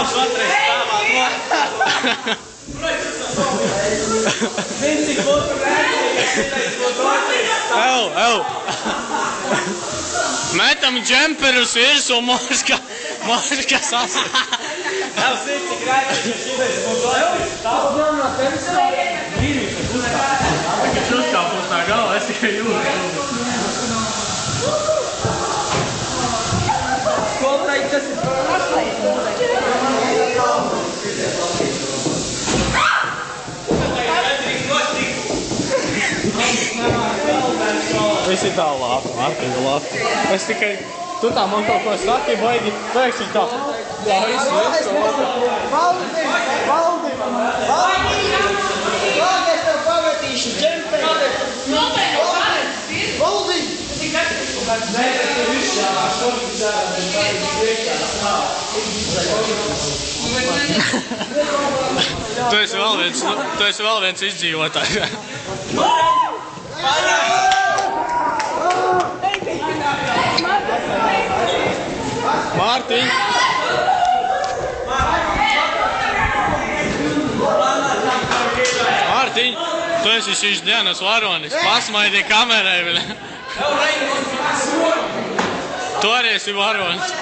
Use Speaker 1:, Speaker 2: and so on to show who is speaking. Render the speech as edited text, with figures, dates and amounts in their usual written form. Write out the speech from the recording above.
Speaker 1: Viņš otrais stāvā Zini, cik būtu
Speaker 2: Ew. Metam džemperus virsū, moška sasīt.
Speaker 1: Ev, zini, cik rēķi, ka šitais būtu otrais stāvā. Mīrīši, uzkāp. Viņš uzkāp uz tā galva, es tikai jūtu.
Speaker 3: Koltai, tas ir
Speaker 2: Visi tā labi, Mārtiņa labi. Es tikai, tu tā man kaut ko saki, baigi, pēkšņi tā. Jā, visu.
Speaker 3: Valdi! Labi, es tev pagatīšu džemperi. Valdi!
Speaker 2: Tu esi vēl viens izdzīvotājs. Mārtiņ! Mārtiņ, tu esi šīs dienas varonis. Pasmaidi kamerai vēl. Tu arī esi varonis.